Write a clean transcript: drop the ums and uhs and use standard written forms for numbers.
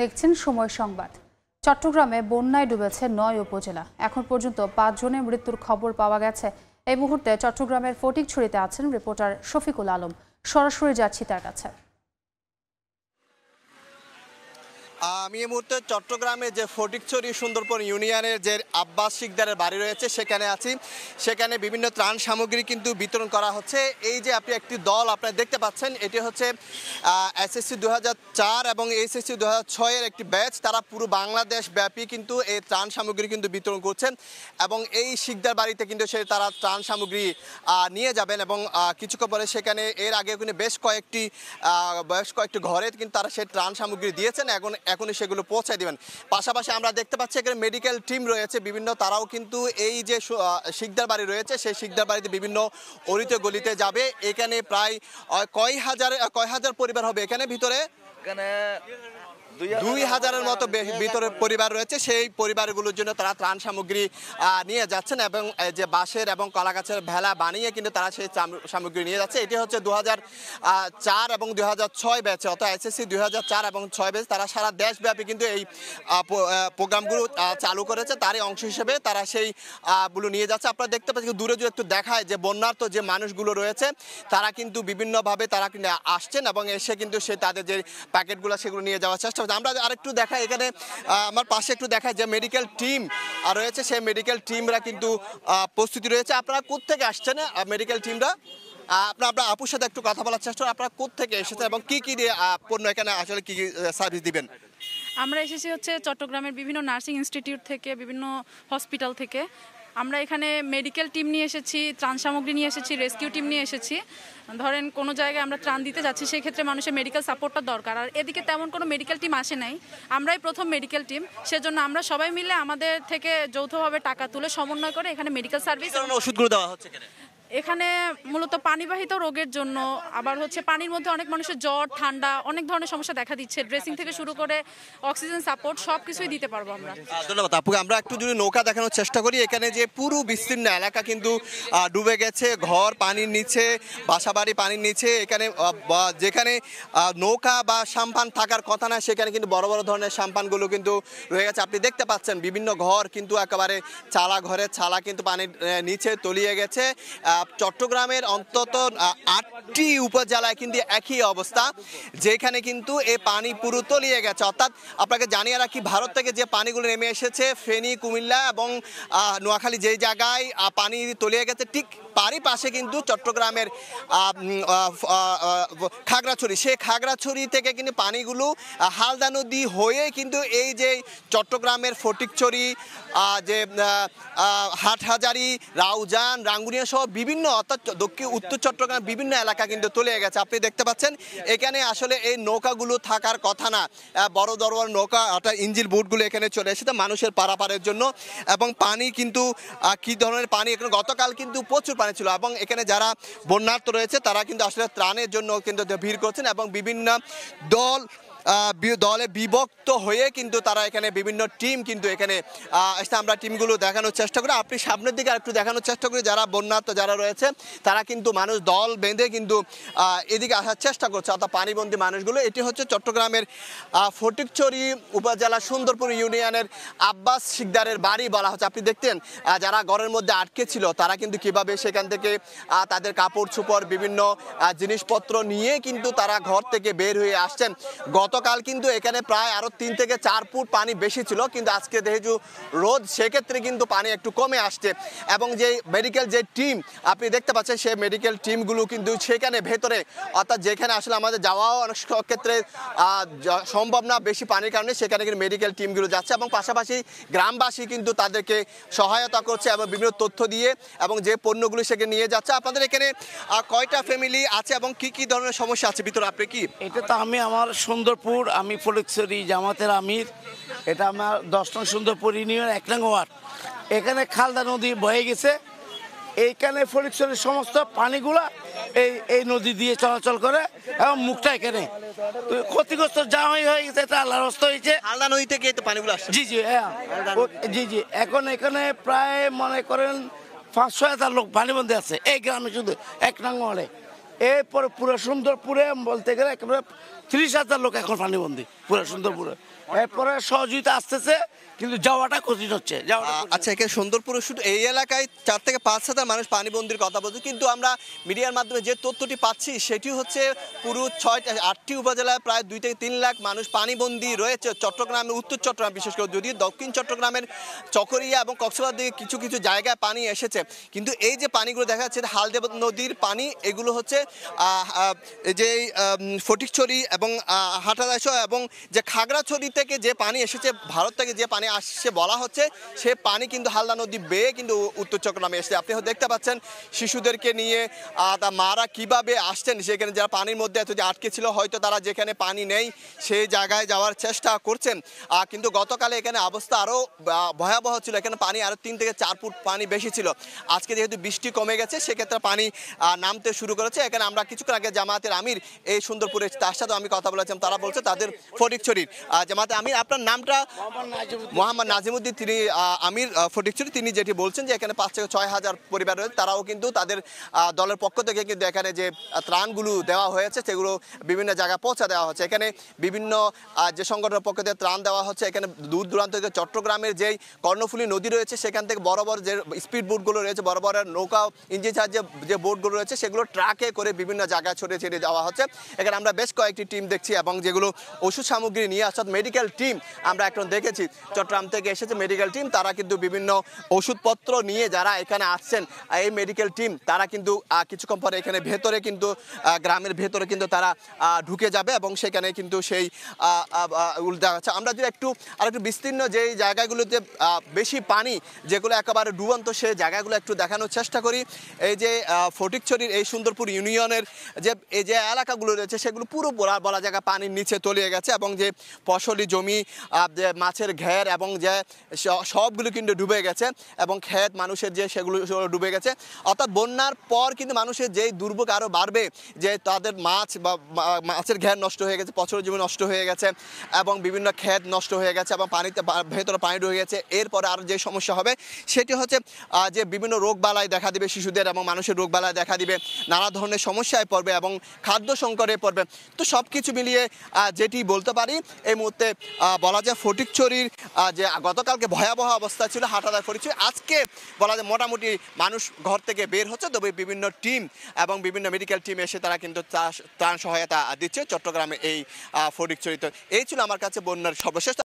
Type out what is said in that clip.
দেখছেন সময় সংবাদ। চট্টগ্রামে বন্যায় ডুবেছে ৯ উপজেলা। এখন পর্যন্ত ৫ জনের মৃত্যুর খবর পাওয়া গেছে। এই মুহূর্তে চট্টগ্রামের ফটিকছড়িতে আছেন রিপোর্টার শফিকুল আলম। সরাসরি যাচ্ছি তার কাছে। আমি এই মুহূর্তে চট্টগ্রামে যে ফটিকছড়ি সুন্দরবন ইউনিয়নের যে আব্বাস শিকদারের বাড়ি রয়েছে সেখানে আছি। সেখানে বিভিন্ন ত্রাণ সামগ্রী কিন্তু বিতরণ করা হচ্ছে। এই যে আপনি একটি দল আপনারা দেখতে পাচ্ছেন, এটি হচ্ছে এসএসসি 2004 এবং এসএসসি 2006 এর একটি ব্যাচ। তারা পুরো বাংলাদেশ ব্যাপী কিন্তু এই ত্রাণ সামগ্রী কিন্তু বিতরণ করছেন এবং এই শিকদার বাড়িতে কিন্তু তারা ত্রাণ সামগ্রী নিয়ে যাবেন এবং কিছুক্ষণ পরে সেখানে এর আগে কিন্তু বেশ কয়েকটি ঘরে কিন্তু তারা সেই ত্রাণ সামগ্রী দিয়েছেন, এখনই সেগুলো পৌঁছায় দিবেন। পাশাপাশি আমরা দেখতে পাচ্ছি এখানে মেডিকেল টিম রয়েছে বিভিন্ন, তারাও কিন্তু এই যে শিকদার বাড়ি রয়েছে সেই শিকদার বাড়িতে বিভিন্ন অলিতে গলিতে যাবে। এখানে প্রায় কয় হাজার পরিবার হবে এখানে ভিতরে? 2000-এর মতো ভিতরে পরিবার রয়েছে। সেই পরিবারগুলোর জন্য তারা ত্রাণ সামগ্রী নিয়ে যাচ্ছেন এবং যে বাঁশের এবং কলা গাছের ভেলা বানিয়ে কিন্তু তারা সেই সামগ্রী নিয়ে যাচ্ছে। এটি হচ্ছে 2004 এবং 2006 ব্যাচে, অর্থাৎ এসএসসি 2004 এবং 2006 ব্যাচ। তারা সারা দেশব্যাপী কিন্তু এই প্রোগ্রামগুলো চালু করেছে। তারই অংশ হিসেবে তারা সেইগুলো নিয়ে যাচ্ছে। আপনারা দেখতে পাচ্ছেন দূরে দূরে একটু দেখায় যে বন্যার্ত যে মানুষগুলো রয়েছে তারা কিন্তু বিভিন্নভাবে তারা কিন্তু আসছেন এবং এসে কিন্তু তাদের যে প্যাকেটগুলো সেগুলো নিয়ে যাওয়ার চেষ্টা। আমরা আরেকটু দেখাই, এখানে আমার পাশে একটু দেখাই যে মেডিকেল টিম রয়েছে, সেই মেডিকেল টিমরা কিন্তু প্রস্তুতি রয়েছে। আপনারা কোত্থেকে আসছেন মেডিকেল টিমরা? আপনার আপুর সাথে একটু কথা বলার চেষ্টা। আপনারা কোত্থেকে এসেছেন এবং কি কি দিয়ে পণ্য এখানে আসলে কি সার্ভিস দিবেন? আমরা এসেছি হচ্ছে চট্টগ্রামের বিভিন্ন নার্সিং ইনস্টিটিউট থেকে, বিভিন্ন হসপিটাল থেকে। আমরা এখানে মেডিকেল টিম নিয়ে এসেছি, ত্রাণ সামগ্রী নিয়ে এসেছি, রেস্কিউ টিম নিয়ে এসেছি। ধরেন কোনো জায়গায় আমরা ত্রাণ দিতে যাচ্ছি, সেই ক্ষেত্রে মানুষের মেডিকেল সাপোর্টটা দরকার। আর এদিকে তেমন কোনো মেডিকেল টিম আসে নাই, আমরাই প্রথম মেডিকেল টিম। সেজন্য আমরা সবাই মিলে আমাদের থেকে যৌথভাবে টাকা তুলে সমন্বয় করে এখানে মেডিকেল সার্ভিস ওষুধগুলো দেওয়া হচ্ছে এখানে মূলত পানিবাহিত রোগের জন্য। আবার হচ্ছে পানির মধ্যে অনেক মানুষের জ্বর, ঠান্ডা, অনেক ধরনের সমস্যা দেখা দিচ্ছে। ড্রেসিং থেকে শুরু করে অক্সিজেন সাপোর্ট সব কিছুই দিতে পারবো আমরা। ধন্যবাদ আপুকে। আমরা একটু যদি নৌকা দেখানোর চেষ্টা করি, এখানে যে পুরো বিস্তীর্ণ এলাকা কিন্তু ডুবে গেছে, ঘর পানির নিচে, বাসাবাড়ি পানির নিচে। এখানে যেখানে নৌকা বা সাম্পান থাকার কথা না সেখানে কিন্তু বড় বড় ধরনের সাম্পানগুলো কিন্তু রয়ে গেছে। আপনি দেখতে পাচ্ছেন বিভিন্ন ঘর কিন্তু একেবারে চালা, ঘরের চালা কিন্তু পানির নিচে তলিয়ে গেছে। চট্টগ্রামের অন্তত 8টি উপজেলায় কিন্তু একই অবস্থা, যেখানে কিন্তু এই পানি পুরো তলিয়ে গেছে। অর্থাৎ আপনাকে জানিয়ে রাখি, ভারত থেকে যে পানিগুলো নেমে এসেছে ফেনী, কুমিল্লা এবং নোয়াখালী যেই জায়গায় পানি তলিয়ে গেছে, ঠিক পারি পাশে কিন্তু চট্টগ্রামের খাগড়াছড়ি, সেই খাগড়াছড়ি থেকে কিন্তু পানিগুলো হালদা নদী হয়ে কিন্তু এই যে চট্টগ্রামের ফটিকছড়ি, যে হাটহাজারি, রাউজান, রাঙ্গুনিয়া সহ বিভিন্ন, অর্থাৎ উত্তর চট্টগ্রাম বিভিন্ন এলাকা কিন্তু তলিয়ে গেছে। আপনি দেখতে পাচ্ছেন এখানে আসলে এই নৌকাগুলো থাকার কথা না, বড় বড় নৌকা অর্থাৎ ইঞ্জিন বোটগুলো এখানে চলে এসেছে মানুষের পারাপারের জন্য। এবং পানি কিন্তু কি ধরনের পানি, এখানে গতকাল কিন্তু প্রচুর পানি ছিল এবং এখানে যারা বন্যার্ত রয়েছে তারা কিন্তু আসলে ত্রাণের জন্য কিন্তু ভিড় করছেন এবং বিভিন্ন দলে বিভক্ত হয়ে কিন্তু তারা এখানে বিভিন্ন টিম কিন্তু এখানে এসে আমরা টিমগুলো দেখানোর চেষ্টা করি। আপনি সামনের দিকে একটু দেখানোর চেষ্টা করি, যারা বন্যার্ত যারা রয়েছে তারা কিন্তু মানুষ দল বেঁধে কিন্তু এদিকে আসার চেষ্টা করছে, অর্থাৎ পানিবন্দী মানুষগুলো। এটি হচ্ছে চট্টগ্রামের ফটিকছড়ি উপজেলা সুন্দরপুর ইউনিয়নের আব্বাস শিকদারের বাড়ি বলা হচ্ছে। আপনি দেখতেন যারা ঘরের মধ্যে আটকে ছিল তারা কিন্তু কিভাবে সেখান থেকে তাদের কাপড় চোপড় বিভিন্ন জিনিসপত্র নিয়ে কিন্তু তারা ঘর থেকে বের হয়ে আসছেন। গতকাল কিন্তু এখানে প্রায় আরো 3 থেকে 4 ফুট পানি বেশি ছিল, কিন্তু আজকে যেহেতু রোদ সেক্ষেত্রে কিন্তু পানি একটু কমে আসছে। এবং যে মেডিকেল যে টিম আপনি দেখতে পাচ্ছেন সেই মেডিকেল টিমগুলো কিন্তু সেখানে ভেতরে, অর্থাৎ যেখানে আসলে আমাদের যাওয়াও অনেক ক্ষেত্রে সম্ভব না বেশি পানির কারণে, সেখানে কিন্তু মেডিকেল টিমগুলো যাচ্ছে এবং পাশাপাশি গ্রামবাসী কিন্তু তাদেরকে সহায়তা করছে এবং বিভিন্ন তথ্য দিয়ে এবং যে পণ্যগুলো সেখানে নিয়ে যাচ্ছে। আপনাদের এখানে কয়টা ফ্যামিলি আছে এবং কি কি ধরনের সমস্যা আছে ভিতরে? আপনি কি এটা তো আমার সুন্দরপুর, আমি ফটিকছড়ি জামাতের আমির। এটা আমার 10 নং সুন্দরপুর ইউনিয়ন 1 নং ওয়ার্ড। এখানে খালদা নদী বয়ে গেছে, এইখানে ফটিকছড়ির সমস্ত পানিগুলা এই নদী দিয়ে চলাচল করে এবং মুখটা এখানে ক্ষতিগ্রস্ত যা হয়ে গেছে, এটা আল্লাহর হস্তে হয়েছে। খালদা নদী থেকে পানিগুলো আসছে? জি জি হ্যাঁ জি জি। এখন এখানে প্রায় মনে করেন 500-1000 লোক পানিবন্দী আছে এই গ্রামে, শুধু 1 নং ওয়ার্ডে। এরপরে পুরো সুন্দরপুরে বলতে গেলে একেবারে 30,000 লোক এখন পানিবন্দী পুরো সুন্দরপুরে। এরপরে সহযোগিতা আসতেছে, কিন্তু যাওয়াটা কঠিন হচ্ছে। আচ্ছা, এখানে সুন্দরপুরে শুধু এই এলাকায় 4 থেকে 5,000 মানুষ পানিবন্দির কথা বলছে, কিন্তু আমরা মিডিয়ার মাধ্যমে যে তথ্যটি পাচ্ছি সেটি হচ্ছে পুরো 8টি উপজেলায় প্রায় 2 থেকে 3 লাখ মানুষ পানিবন্দী রয়েছে। চট্টগ্রামে, উত্তর চট্টগ্রাম বিশেষ করে, যদিও দক্ষিণ চট্টগ্রামের চকরিয়া এবং কক্সবাজার দিকে কিছু কিছু জায়গায় পানি এসেছে, কিন্তু এই যে পানিগুলো দেখা যাচ্ছে হালদা নদীর পানি, এগুলো হচ্ছে যে ফটিকছড়ি এবং হাটাদাইশ এবং যে খাগড়াছড়ি থেকে যে পানি এসেছে, ভারত থেকে যে পানি আসছে বলা হচ্ছে, সে পানি কিন্তু হালদা নদী বেয়ে কিন্তু উত্তর চট্টগ্রামে এসেছে। আপনি দেখতে পাচ্ছেন শিশুদেরকে নিয়ে তা মারা কিভাবে আসছেন সেখানে, যারা পানির মধ্যে এত যে আটকে ছিল, হয়তো তারা যেখানে পানি নেই সেই জায়গায় যাওয়ার চেষ্টা করছেন। কিন্তু গতকালে এখানে অবস্থা আরও ভয়াবহ ছিল, এখানে পানি আরও 3 থেকে 4 ফুট পানি বেশি ছিল। আজকে যেহেতু বৃষ্টি কমে গেছে সেক্ষেত্রে পানি নামতে শুরু করেছে। এখানে আমরা কিছুক্ষণ আগে জামায়াতের আমির এই সুন্দরপুরে, তার সাথে আমি কথা বলেছিলাম, তারা বলছে তাদের ফটিকছড়ির জামায়াতের আমির, আপনার নামটা? মোহাম্মদ নাজিমুদ্দিন, তিনি আমির ফটিকছড়ি। তিনি যেটি বলছেন যে এখানে 5 থেকে 6 হাজার পরিবার রয়েছে, তারাও কিন্তু তাদের দলের পক্ষ থেকে কিন্তু এখানে যে ত্রাণগুলো দেওয়া হয়েছে সেগুলো বিভিন্ন জায়গায় পৌঁছে দেওয়া হচ্ছে। এখানে বিভিন্ন যে সংগঠনের পক্ষ থেকে ত্রাণ দেওয়া হচ্ছে। এখানে দূর দূরান্ত থেকে চট্টগ্রামের যেই কর্ণফুলী নদী রয়েছে সেখান থেকে বড় বড় যে স্পিড বোটগুলো রয়েছে, বড় বড় নৌকা ইঞ্জিন সাহায্যে যে বোটগুলো রয়েছে, সেগুলো ট্রাকে করে বিভিন্ন জায়গায় ছড়িয়ে ছিটিয়ে দেওয়া হচ্ছে। এখানে আমরা বেশ কয়েকটি টিম দেখছি এবং যেগুলো ওষুধ সামগ্রী নিয়ে অর্থাৎ মেডিকেল টিম আমরা এখন দেখেছি চট্টগ্রাম থেকে এসেছে মেডিকেল টিম, তারা কিন্তু বিভিন্ন ওষুধপত্র নিয়ে যারা এখানে আসছেন, এই মেডিকেল টিম তারা কিন্তু কিছুক্ষণ পরে এখানে ভেতরে কিন্তু গ্রামের ভেতরে কিন্তু তারা ঢুকে যাবে এবং সেখানে কিন্তু সেই দেখাচ্ছে। আমরা যদি একটু আরেকটু বিস্তীর্ণ যেই জায়গাগুলোতে বেশি পানি, যেগুলো একেবারে ডুবন্ত, সেই জায়গাগুলো একটু দেখানোর চেষ্টা করি। এই যে ফটিকছড়ির এই সুন্দরপুর ইউনিয়নের এই যে এলাকাগুলো রয়েছে সেগুলো পুরো বলা জায়গা পানির নিচে তলিয়ে গেছে এবং যে ফসলি জমি, যে মাছের ঘের এবং যে সবগুলো কিন্তু ডুবে গেছে এবং ক্ষেত মানুষের যে সেগুলো ডুবে গেছে। অর্থাৎ বন্যার পর কিন্তু মানুষের যেই দুর্ভোগ আরও বাড়বে, যে তাদের মাছ বা মাছের ঘের নষ্ট হয়ে গেছে, ফসলি জমি নষ্ট হয়ে গেছে এবং বিভিন্ন ক্ষেত নষ্ট হয়ে গেছে এবং পানিতে ভেতরে পানি ঢুকে গেছে। এরপরে আরও যে সমস্যা হবে সেটি হচ্ছে যে বিভিন্ন রোগবালাই দেখা দিবে শিশুদের এবং মানুষের রোগবালাই দেখা দিবে, নানা ধরনের সমস্যায় পড়বে এবং খাদ্য সংকটে পড়বে। তো সব কিছু মিলিয়ে যেটি বলতে পারি এই মুহূর্তে বলা যায় ফটিকছড়ির যে গতকালকে ভয়াবহ অবস্থা ছিল হাটাদার ফটিকছড়ি, আজকে বলা যায় মোটামুটি মানুষ ঘর থেকে বের হচ্ছে। তবে বিভিন্ন টিম এবং বিভিন্ন মেডিকেল টিম এসে তারা কিন্তু ত্রাণ সহায়তা দিচ্ছে চট্টগ্রামে এই ফটিকছড়িতে। এই ছিল আমার কাছে বন্যার সর্বশেষ।